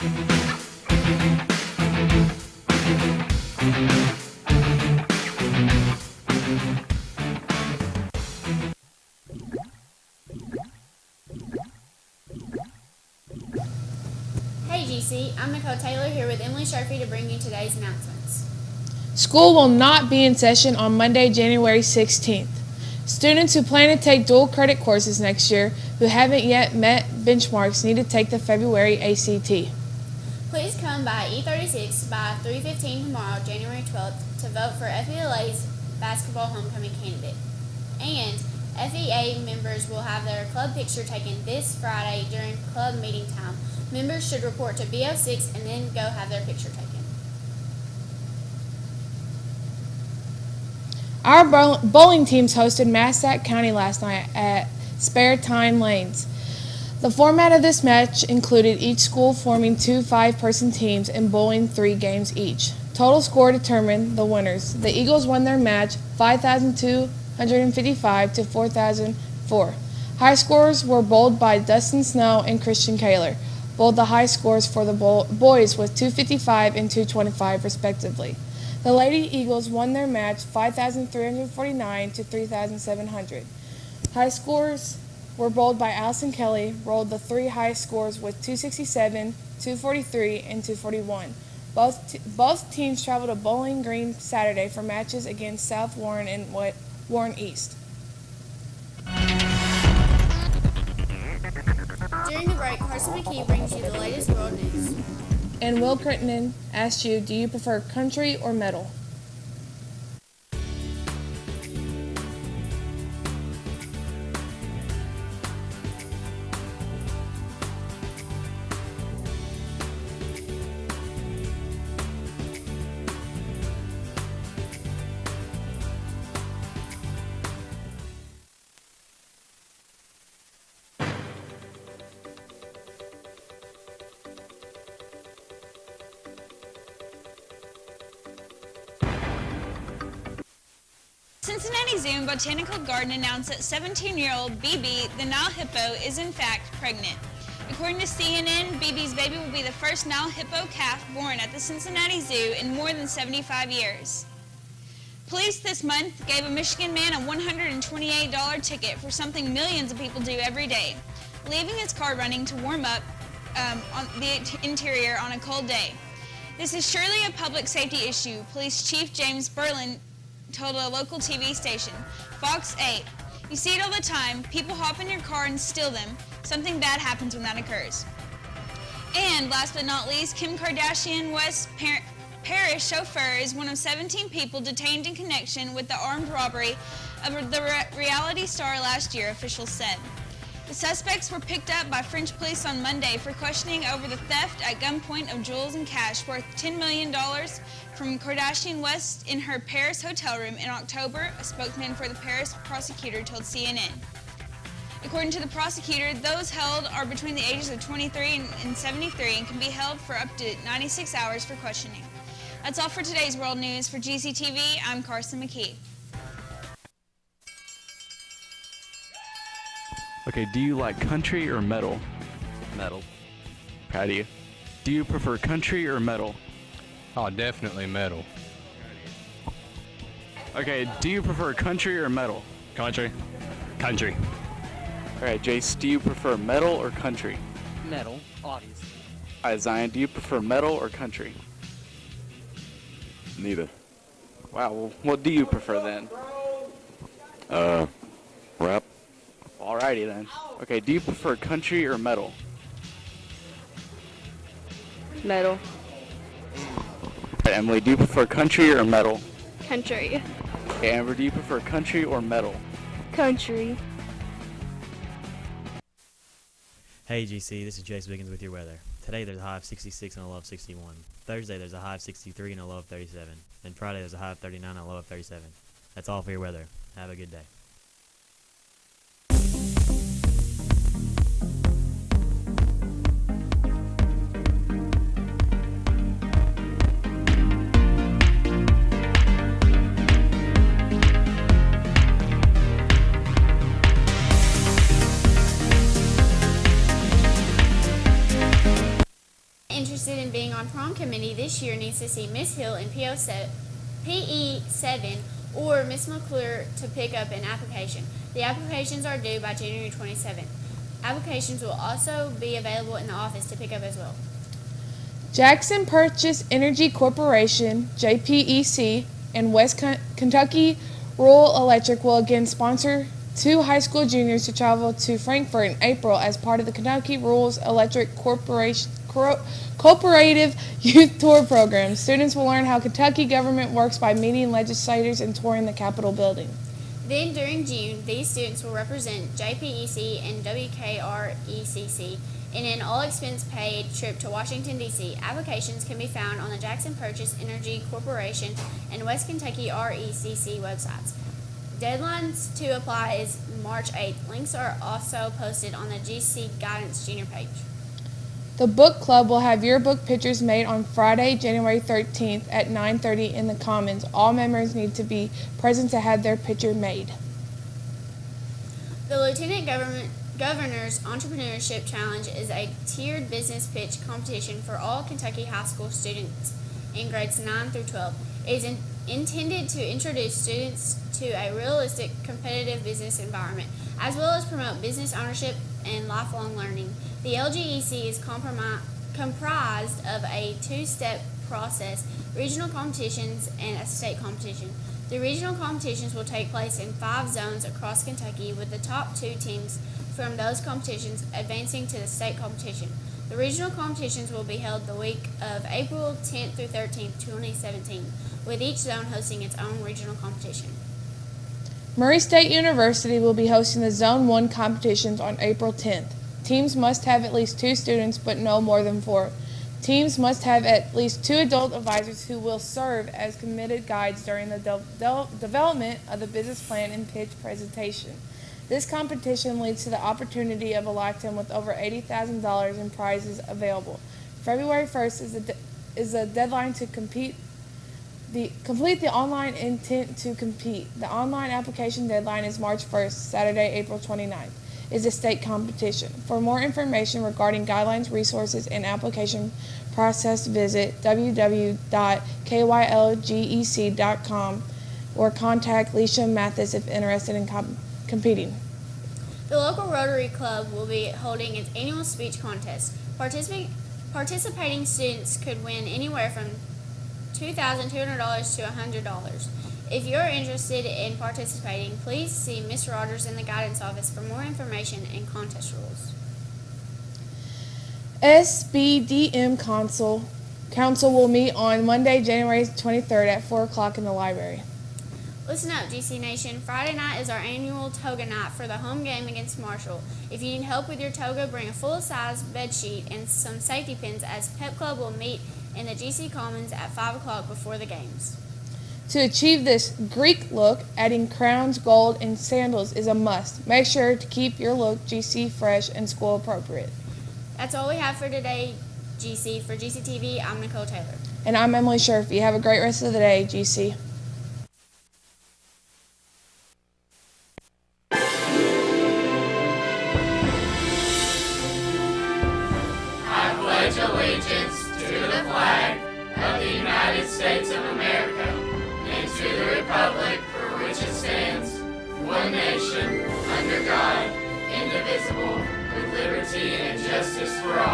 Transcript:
Hey GC, I'm Nicole Taylor here with Emily Sharfie to bring you today's announcements. School will not be in session on Monday, January 16th. Students who plan to take dual credit courses next year who haven't yet met benchmarks need to take the February ACT. Please come by E36 by 3:15 tomorrow, January 12th, to vote for FELA's basketball homecoming candidate. And FEA members will have their club picture taken this Friday during club meeting time. Members should report to BO6 and then go have their picture taken. Our bowling teams hosted Massac County last night at Spare Time Lanes. The format of this match included each school forming two 5-person teams and bowling 3 games each. Total score determined the winners. The Eagles won their match 5,255 to 4,004. High scores were bowled by Dustin Snow and Christian Kaler. Bowled the high scores for the boys with 255 and 225 respectively. The Lady Eagles won their match 5,349 to 3,700. High scores were bowled by Allison Kelly, rolled the 3 high scores with 267, 243, and 241. Both teams traveled to Bowling Green Saturday for matches against South Warren and Warren East. During the break, Carson McKee brings you the latest world news. And Will Crittendon asked you, do you prefer country or metal? Cincinnati Zoo and Botanical Garden announced that 17-year-old BB, the Nile hippo, is in fact pregnant. According to CNN, BB's baby will be the first Nile hippo calf born at the Cincinnati Zoo in more than 75 years. Police this month gave a Michigan man a $128 ticket for something millions of people do every day, leaving his car running to warm up on the interior on a cold day. This is surely a public safety issue, Police Chief James Berlin told a local TV station, Fox 8. You see it all the time. People hop in your car and steal them. Something bad happens when that occurs. And last but not least, Kim Kardashian West Parish chauffeur is one of 17 people detained in connection with the armed robbery of the reality star last year, officials said. The suspects were picked up by French police on Monday for questioning over the theft at gunpoint of jewels and cash worth $10 million from Kardashian West in her Paris hotel room in October, a spokesman for the Paris prosecutor told CNN. According to the prosecutor, those held are between the ages of 23 and 73 and can be held for up to 96 hours for questioning. That's all for today's World News. For Gctv, I'm Carson McKee. Okay, do you like country or metal? Metal. Proud of you. Do you prefer country or metal? Oh, definitely metal. Okay, do you prefer country or metal? Country. Country. Alright, Jace, do you prefer metal or country? Metal, obviously. Alright, Zion, do you prefer metal or country? Neither. Wow, well, what do you prefer then? Rap. Alrighty then. Okay, do you prefer country or metal? Metal. Alright, Emily, do you prefer country or metal? Country. Okay, Amber, do you prefer country or metal? Country. Hey GC, this is Jace Wiggins with your weather. Today there's a high of 66 and a low of 61. Thursday there's a high of 63 and a low of 37. Then Friday there's a high of 39 and a low of 37. That's all for your weather. Have a good day. interested in being on prom committee this year needs to see Miss Hill in PE7 or Miss McClure to pick up an application. The applications are due by January 27th. Applications will also be available in the office to pick up as well. Jackson Purchase Energy Corporation, JPEC, and West Kentucky Rural Electric will again sponsor 2 high school juniors to travel to Frankfort in April as part of the Kentucky Rural Electric Corporation Cooperative Youth Tour Program. Students will learn how Kentucky government works by meeting legislators and touring the Capitol building. Then during June, these students will represent JPEC and WKRECC in an all-expense-paid trip to Washington, D.C. Applications can be found on the Jackson Purchase Energy Corporation and West Kentucky RECC websites. Deadlines to apply is March 8th. Links are also posted on the GC Guidance Junior page. The book club will have yearbook pictures made on Friday, January 13th at 9:30 in the Commons. All members need to be present to have their picture made. The Lieutenant Governor's Entrepreneurship Challenge is a tiered business pitch competition for all Kentucky high school students in grades 9 through 12. It is intended to introduce students to a realistic, competitive business environment, as well as promote business ownership and lifelong learning. The LGEC is comprised of a 2-step process: regional competitions and a state competition. The regional competitions will take place in 5 zones across Kentucky, with the top 2 teams from those competitions advancing to the state competition. The regional competitions will be held the week of April 10th through 13th, 2017, with each zone hosting its own regional competition. Murray State University will be hosting the Zone 1 competitions on April 10th. Teams must have at least 2 students, but no more than 4. Teams must have at least 2 adult advisors who will serve as committed guides during the development of the business plan and pitch presentation. This competition leads to the opportunity of a lifetime with over $80,000 in prizes available. February 1st is the deadline to complete the online intent to compete. The online application deadline is March 1st, Saturday, April 29th. Is a state competition. For more information regarding guidelines, resources, and application process, visit www.kylgec.com or contact Leisha Mathis if interested in competing. The local Rotary Club will be holding its annual speech contest. Participating students could win anywhere from $2,200 to $100. If you're interested in participating, please see Ms. Rogers in the guidance office for more information and contest rules. SBDM Council will meet on Monday, January 23rd at 4 o'clock in the library. Listen up, GC Nation. Friday night is our annual toga night for the home game against Marshall. If you need help with your toga, bring a full-size bed sheet and some safety pins, as Pep Club will meet in the GC Commons at 5 o'clock before the games. To achieve this Greek look, adding crowns, gold, and sandals is a must. Make sure to keep your look GC fresh and school appropriate. That's all we have for today, GC. For GCTV, I'm Nicole Taylor. And I'm Emily Sherfy. Have a great rest of the day, GC. I pledge allegiance to the flag of the United States of America and to the republic for which it stands, one nation, under God, indivisible, with liberty and justice for all.